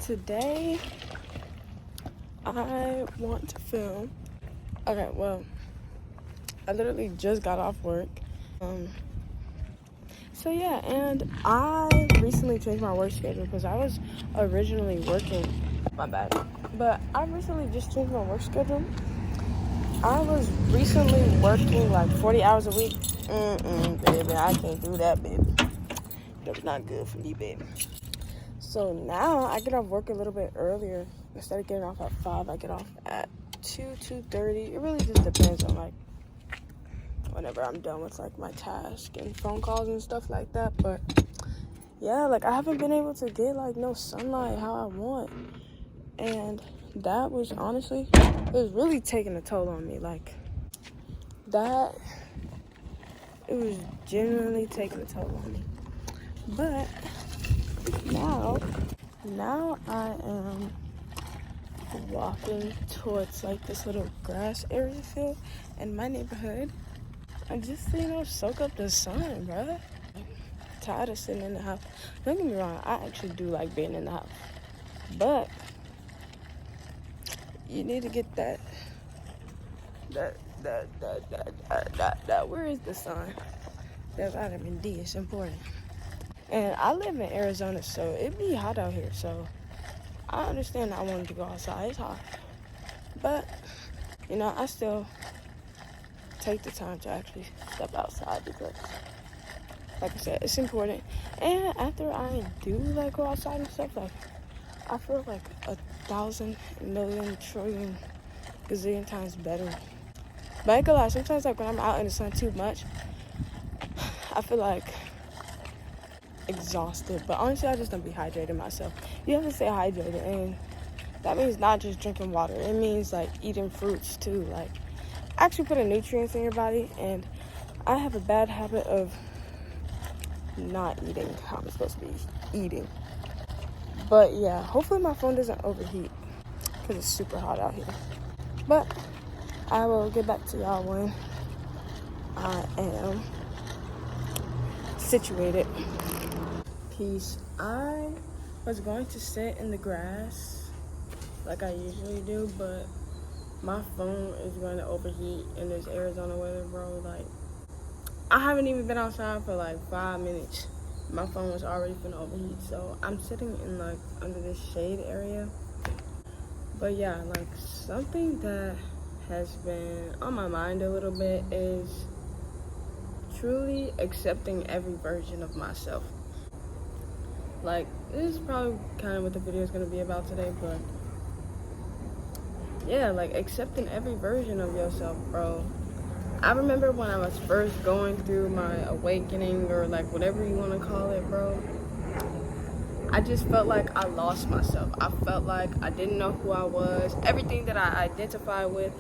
today I want to film. Okay, well, I literally just got off work. So yeah, and I recently changed my work schedule because I was originally working, my bad, but I recently just changed my work schedule. I was recently working like 40 hours a week. Baby, I can't do that, baby. That's not good for me, baby. So now I get off work a little bit earlier. Instead of getting off at 5, I get off at 2:30. It really just depends on like whenever I'm done with like my task and phone calls and stuff like that. But yeah, like I haven't been able to get like no sunlight how I want. And that was honestly, it was really taking a toll on me. Like that, it was genuinely taking a toll on me. But now I am walking towards like this little grass area field in my neighborhood. I just, soak up the sun, bruh. I'm tired of sitting in the house. Don't get me wrong, I actually do like being in the house. But you need to get that, where is the sun? That vitamin D is important. And I live in Arizona, so it be hot out here. So I understand I wanted to go outside. It's hot. But, I still take the time to actually step outside because, like I said, it's important. And after I do, like, go outside and stuff, like, I feel like 1,000 million trillion gazillion times better. But I ain't gonna lie, sometimes, like, when I'm out in the sun too much, I feel like exhausted. But honestly, I just don't be hydrating myself. You have to stay hydrated, and that means not just drinking water. It means, like, eating fruits, too. Like, actually putting nutrients in your body. And I have a bad habit of not eating how I'm supposed to be eating. But, yeah, hopefully my phone doesn't overheat because it's super hot out here. But I will get back to y'all when I am situated. Peace. I was going to sit in the grass like I usually do, but my phone is going to overheat in this Arizona weather, bro. Like, I haven't even been outside for like 5 minutes. My phone was already finna overheat, so I'm sitting in like under this shade area. But yeah, like something that has been on my mind a little bit is truly accepting every version of myself. Like, this is probably kind of what the video is going to be about today, but yeah, like accepting every version of yourself, bro. I remember when I was first going through my awakening, or like whatever you want to call it, bro, I just felt like I lost myself. I felt like I didn't know who I was. Everything that I identified with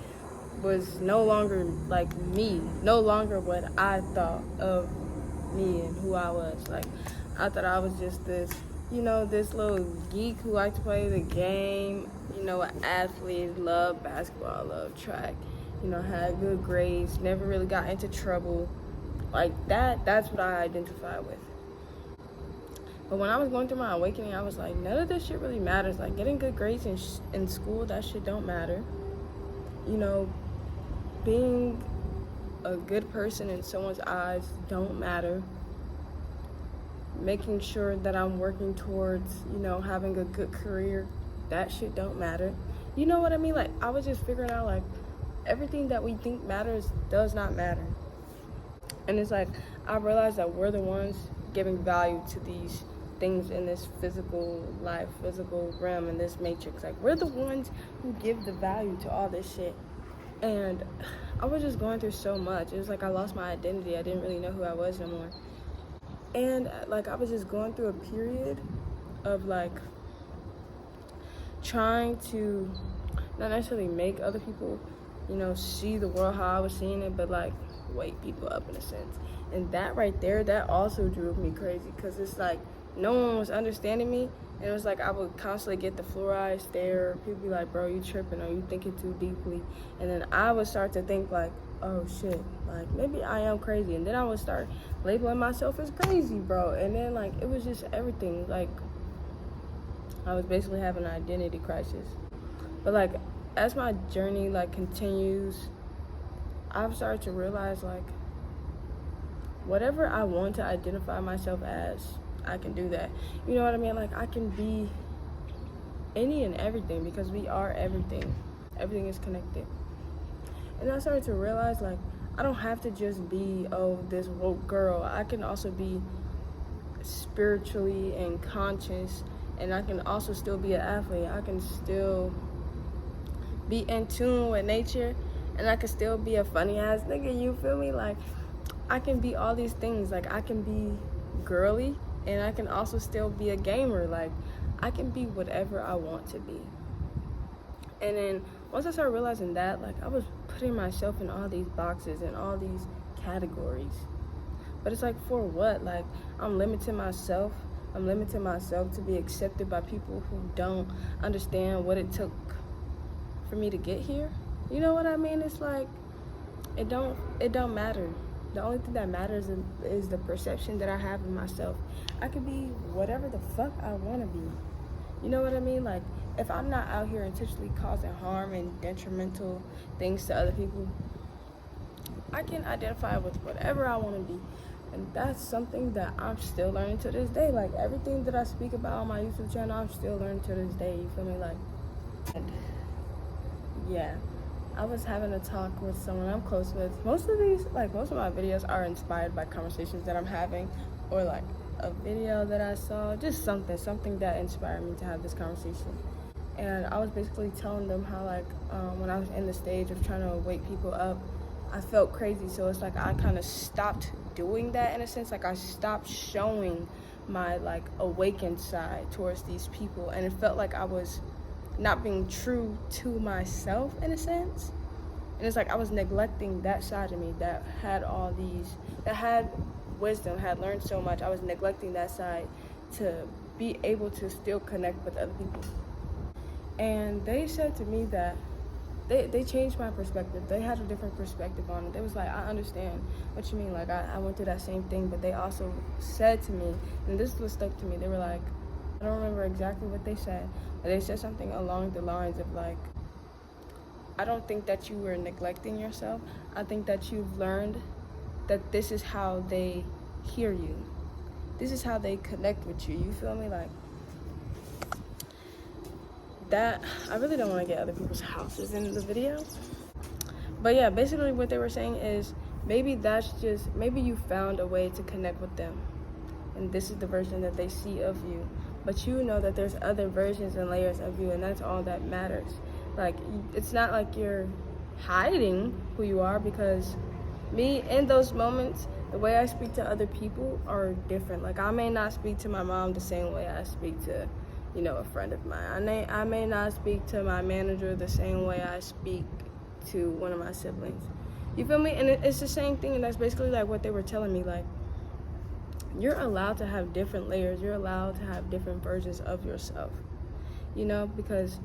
was no longer like me, no longer what I thought of me and who I was. Like, I thought I was just this, this little geek who liked to play the game, an athlete, loved basketball, loved track, had good grades, never really got into trouble. Like that's what I identified with. But when I was going through my awakening, I was like, none of this shit really matters. Like, getting good grades in school, that shit don't matter. Being a good person in someone's eyes don't matter. Making sure that I'm working towards, having a good career, that shit don't matter. You know what I mean? Like, I was just figuring out, like, everything that we think matters does not matter. And it's like, I realized that we're the ones giving value to these things in this physical life, physical realm, in this matrix. Like, we're the ones who give the value to all this shit. And I was just going through so much. It was like I lost my identity. I didn't really know who I was no more. And like I was just going through a period of like trying to not necessarily make other people, see the world how I was seeing it, but like wake people up in a sense. And that right there, that also drove me crazy because it's like no one was understanding me. And it was like I would constantly get the fluoride stare. People be like, bro, you tripping, or you thinking too deeply. And then I would start to think like, oh shit, like maybe I am crazy. And then I would start labeling myself as crazy, bro. And then like it was just everything. Like I was basically having an identity crisis. But like, as my journey like continues, I've started to realize like, whatever I want to identify myself as, I can do that. You know what I mean? Like, I can be any and everything because we are everything. Everything is connected. And I started to realize like, I don't have to just be, oh, this woke girl. I can also be spiritually and conscious, and I can also still be an athlete. I can still be in tune with nature, and I can still be a funny ass nigga, you feel me? Like, I can be all these things. Like, I can be girly, and I can also still be a gamer. Like, I can be whatever I want to be. And then once I started realizing that, like, I was putting myself in all these boxes and all these categories. But it's like, for what? Like, I'm limiting myself. I'm limiting myself to be accepted by people who don't understand what it took for me to get here. You know what I mean? It's like, it don't matter. The only thing that matters is the perception that I have of myself. I could be whatever the fuck I want to be. You know what I mean? Like, if I'm not out here intentionally causing harm and detrimental things to other people, I can identify with whatever I want to be. And that's something that I'm still learning to this day. Like, everything that I speak about on my YouTube channel, I'm still learning to this day. You feel me? Like, and yeah, I was having a talk with someone I'm close with. Most of my videos are inspired by conversations that I'm having, or like a video that I saw, just something that inspired me to have this conversation. And I was basically telling them how, like, when I was in the stage of trying to wake people up, I felt crazy. So it's like, I kind of stopped doing that in a sense. Like, I stopped showing my, like, awakened side towards these people. And it felt like I was not being true to myself in a sense. And it's like I was neglecting that side of me that had wisdom, had learned so much. I was neglecting that side to be able to still connect with other people. And they said to me that they changed my perspective. They had a different perspective on it. They was like, I understand what you mean. Like, I went through that same thing. But they also said to me, and this was stuck to me, they were like, I don't remember exactly what they said, but they said something along the lines of like, I don't think that you were neglecting yourself. I think that you've learned that this is how they hear you. This is how they connect with you. You feel me? Like, that, I really don't want to get other people's houses in the video. But yeah, basically what they were saying is, maybe you found a way to connect with them. And this is the version that they see of you. But you know that there's other versions and layers of you, and that's all that matters. Like, it's not like you're hiding who you are, because me, in those moments, the way I speak to other people are different. Like, I may not speak to my mom the same way I speak to, you know, a friend of mine. I may not speak to my manager the same way I speak to one of my siblings. You feel me? And it's the same thing, and that's basically like what they were telling me. Like, you're allowed to have different layers. You're allowed to have different versions of yourself, you know, because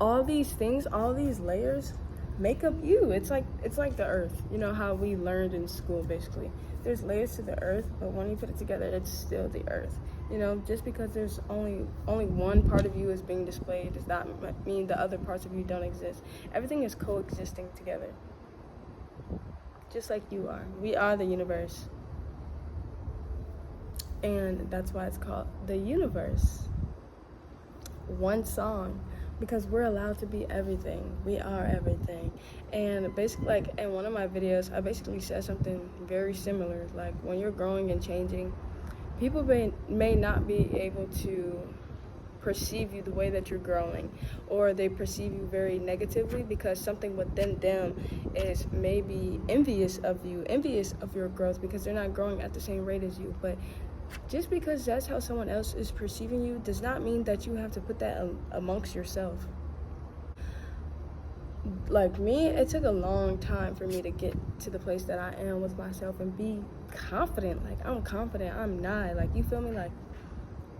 all these things, all these layers make up you. It's like the earth, you know, how we learned in school. Basically, there's layers to the earth, but when you put it together, it's still the earth. You know, just because there's only one part of you is being displayed does not mean the other parts of you don't exist. Everything is coexisting together, just like you are. We are the universe. And that's why it's called the universe. One song, because we're allowed to be everything. We are everything. And basically, like, in one of my videos, I basically said something very similar. Like, when you're growing and changing, people may not be able to perceive you the way that you're growing, or they perceive you very negatively because something within them is maybe envious of you, envious of your growth, because they're not growing at the same rate as you. But just because that's how someone else is perceiving you does not mean that you have to put that amongst yourself. Like me, it took a long time for me to get to the place that I am with myself and be confident. Like, I'm confident, I'm not. Like, you feel me? Like,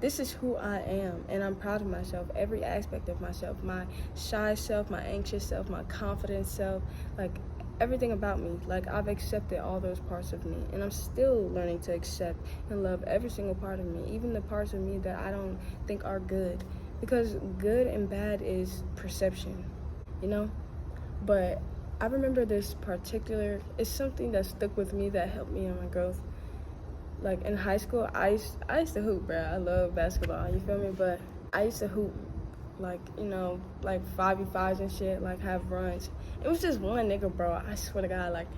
this is who I am, and I'm proud of myself, every aspect of myself, my shy self, my anxious self, my confident self. Like, everything about me. Like, I've accepted all those parts of me, and I'm still learning to accept and love every single part of me, even the parts of me that I don't think are good, because good and bad is perception, you know? But I remember this particular, it's something that stuck with me that helped me in my growth. Like, in high school, I used to hoop, bro. I love basketball, you feel me? But I used to hoop, like, you know, like 5v5s and shit, like have runs. It was just one nigga, bro, I swear to God, like,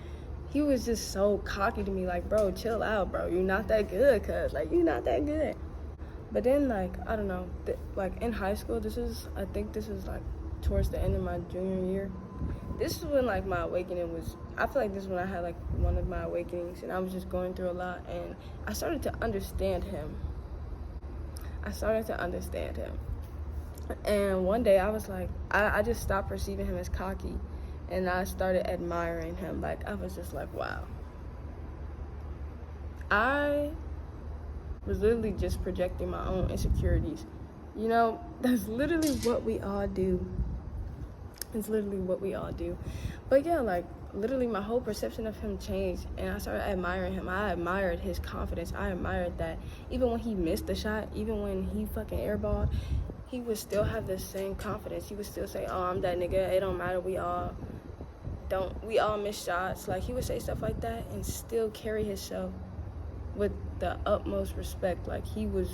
he was just so cocky to me, like, bro, chill out, bro. You're not that good, cuz, like, you're not that good. But then, like, I don't know, like, in high school, I think this is, like, towards the end of my junior year. This is when, like, my awakening was, I feel like this is when I had, like, one of my awakenings, and I was just going through a lot, and I started to understand him. And one day I was like, I just stopped perceiving him as cocky, and I started admiring him. Like, I was just like, wow. I was literally just projecting my own insecurities. You know, that's literally what we all do. It's literally what we all do. But yeah, like, literally my whole perception of him changed, and I started admiring him. I admired his confidence. I admired that even when he missed the shot, even when he fucking airballed, he would still have the same confidence. He would still say, oh, I'm that nigga, it don't matter, we all miss shots. Like, he would say stuff like that and still carry himself with the utmost respect. Like, he was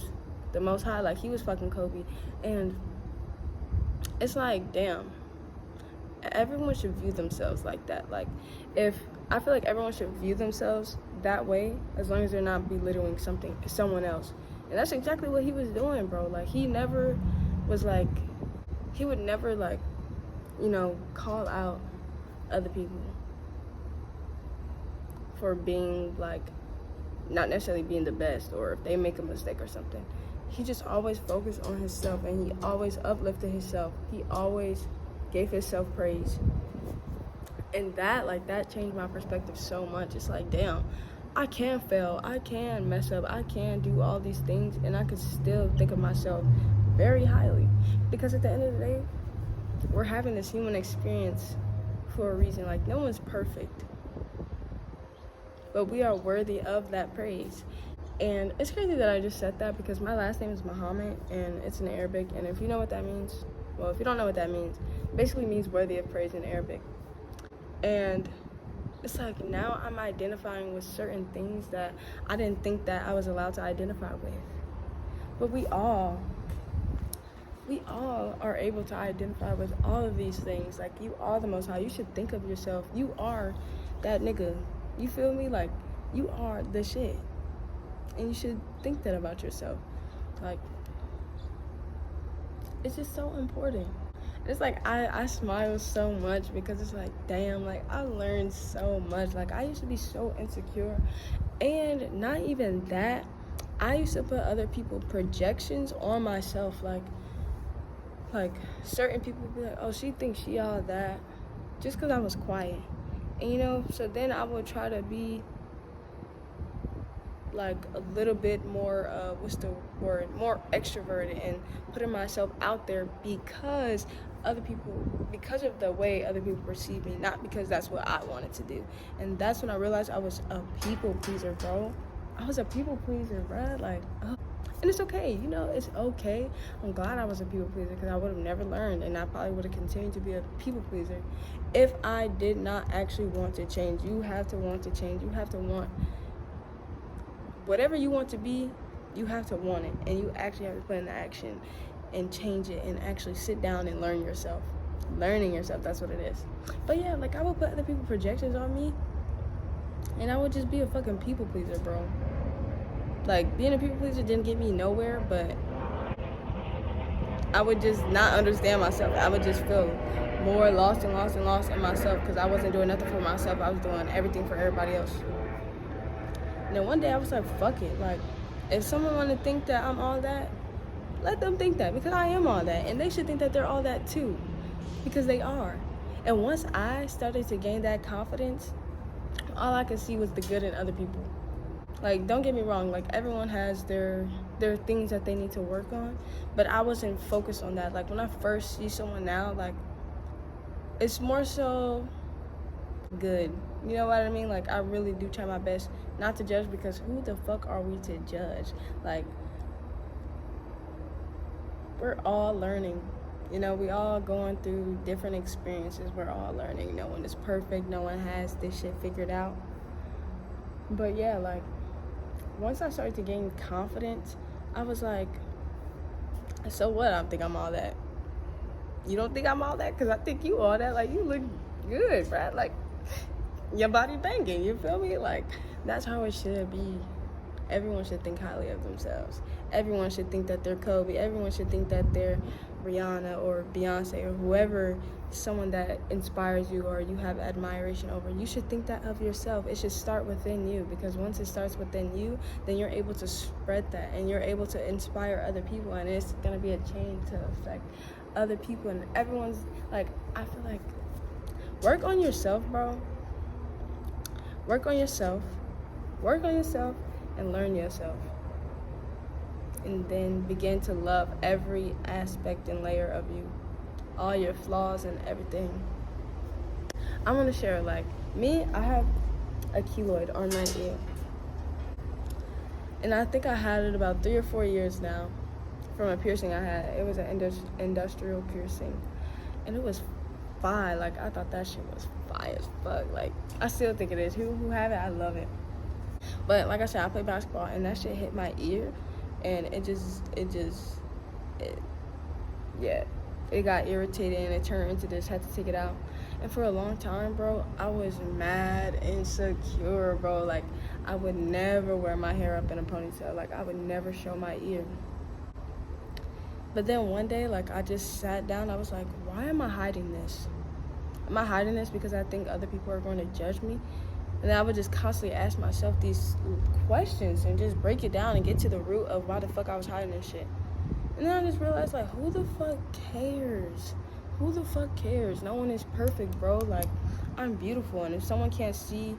the most high, like, he was fucking Kobe. And it's like, damn, everyone should view themselves like that. Like, I feel like everyone should view themselves that way, as long as they're not belittling someone else. And that's exactly what he was doing, bro. Like, he would never, like, you know, call out other people for being, like, not necessarily being the best, or if they make a mistake or something. He just always focused on himself, and he always uplifted himself. He always gave himself praise. And that changed my perspective so much. It's like, damn, I can fail, I can mess up, I can do all these things, and I could still think of myself very highly. Because at the end of the day, we're having this human experience for a reason. Like, no one's perfect, but we are worthy of that praise. And it's crazy that I just said that, because my last name is Muhammad, and it's in Arabic. And if you know what that means, well, if you don't know what that means, it basically means worthy of praise in Arabic. And it's like, now I'm identifying with certain things that I didn't think that I was allowed to identify with. But we all are able to identify with all of these things. Like, you are the Most High. You should think of yourself, you are that nigga. You feel me? Like, you are the shit. And you should think that about yourself. Like, it's just so important. It's like, I smile so much, because it's like, damn, like, I learned so much. Like, I used to be so insecure, and not even that, I used to put other people's projections on myself. Like certain people would be like, oh, she thinks she all that, just because I was quiet. And, you know, so then I would try to be like a little bit more, more extroverted, and putting myself out there because of the way other people perceive me, not because that's what I wanted to do. And that's when I realized I was a people pleaser, bro. I was a people pleaser, bro. Like, and it's okay, you know, it's okay. I'm glad I was a people pleaser, because I would have never learned, and I probably would have continued to be a people pleaser if I did not actually want to change. You have to want to change. You have to want whatever you want to be. You have to want it, and you actually have to put into action and change it, and actually sit down and learn yourself. Learning yourself, that's what it is. But yeah, like, I would put other people's projections on me, and I would just be a fucking people pleaser, bro. Like, being a people pleaser didn't get me nowhere, but I would just not understand myself. I would just feel more lost in myself, because I wasn't doing nothing for myself. I was doing everything for everybody else. And then one day I was like, fuck it. Like, if someone want to think that I'm all that, let them think that, because I am all that. And they should think that they're all that too, because they are. And once I started to gain that confidence, all I could see was the good in other people. Like, don't get me wrong, like, everyone has their things that they need to work on, but I wasn't focused on that. Like, when I first see someone now, like, it's more so good. You know what I mean? Like, I really do try my best not to judge, because who the fuck are we to judge? Like, we're all learning. You know, we all going through different experiences. We're all learning. No one is perfect. No one has this shit figured out. But yeah, like, once I started to gain confidence, I was like, so what? I don't think I'm all that. You don't think I'm all that? Because I think you all that. Like, you look good, right? Like, your body banging, you feel me? Like, that's how it should be. Everyone should think highly of themselves. Everyone should think that they're Kobe. Everyone should think that they're Rihanna or Beyonce or whoever, someone that inspires you or you have admiration over. You should think that of yourself. It should start within you, because once it starts within you, then you're able to spread that and you're able to inspire other people, and it's going to be a chain to affect other people. And everyone's like, I feel like, work on yourself, bro. Work on yourself. Work on yourself and learn yourself. And then begin to love every aspect and layer of you. All your flaws and everything. I'm gonna share, like, me, I have a keloid on my ear. And I think I had it about 3 or 4 years now from a piercing I had. It was an industrial piercing. And it was fire. Like, I thought that shit was fire as fuck. Like, I still think it is. Who have it, I love it. But like I said, I play basketball, and that shit hit my ear, and it got irritated, and it turned into this, had to take it out. And for a long time, bro, I was mad insecure, bro. Like, I would never wear my hair up in a ponytail. Like, I would never show my ear. But then one day, like, I just sat down. I was like, why am I hiding this? Am I hiding this because I think other people are going to judge me? And then I would just constantly ask myself these questions and just break it down and get to the root of why the fuck I was hiding this shit. And then I just realized, like, who the fuck cares? Who the fuck cares? No one is perfect, bro. Like, I'm beautiful, and if someone can't see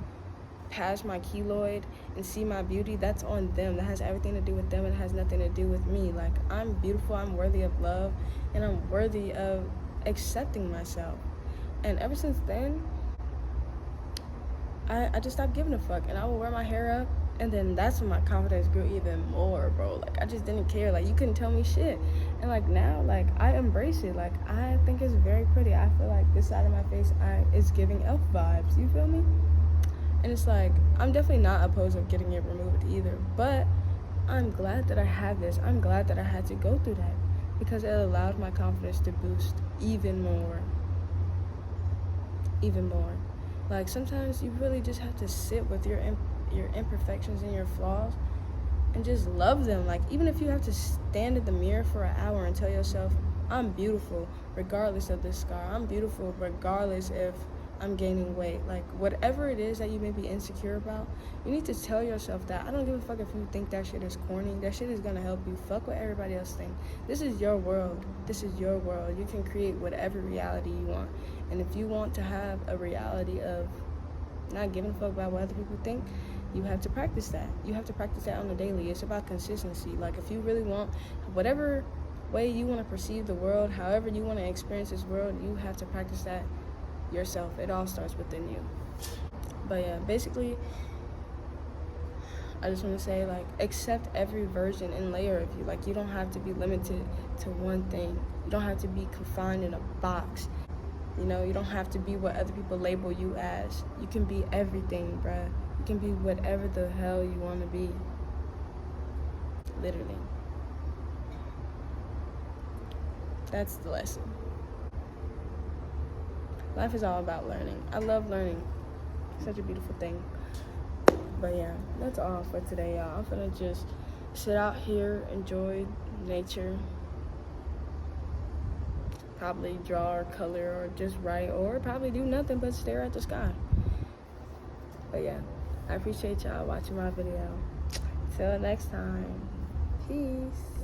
past my keloid and see my beauty, that's on them. That has everything to do with them. It has nothing to do with me. Like, I'm beautiful, I'm worthy of love, and I'm worthy of accepting myself. And ever since then, I just stopped giving a fuck, and I would wear my hair up, and then that's when my confidence grew even more, bro. Like, I just didn't care. Like, you couldn't tell me shit. And like, now, like, I embrace it. Like, I think it's very pretty. I feel like this side of my face is giving elf vibes. You feel me? And it's like, I'm definitely not opposed of getting it removed either, but I'm glad that I have this. I'm glad that I had to go through that, because it allowed my confidence to boost even more. Even more. Like, sometimes you really just have to sit with your imperfections and your flaws and just love them. Like, even if you have to stand in the mirror for an hour and tell yourself, I'm beautiful regardless of this scar. I'm beautiful regardless if I'm gaining weight. Like, whatever it is that you may be insecure about, you need to tell yourself that. I don't give a fuck if you think that shit is corny. That shit is gonna help you. Fuck what everybody else thinks. This is your world. This is your world. You can create whatever reality you want. And if you want to have a reality of not giving a fuck about what other people think, you have to practice that. You have to practice that on the daily. It's about consistency. Like, if you really want, whatever way you want to perceive the world, however you want to experience this world, you have to practice that yourself. It all starts within you. But yeah, basically, I just want to say, like, accept every version and layer of you. Like, you don't have to be limited to one thing. You don't have to be confined in a box. You know, you don't have to be what other people label you as. You can be everything, bruh. You can be whatever the hell you want to be. Literally. That's the lesson. Life is all about learning. I love learning. Such a beautiful thing. But yeah, that's all for today, y'all. I'm gonna just sit out here, enjoy nature, probably draw or color or just write, or probably do nothing but stare at the sky. But yeah, I appreciate y'all watching my video. Till next time, peace.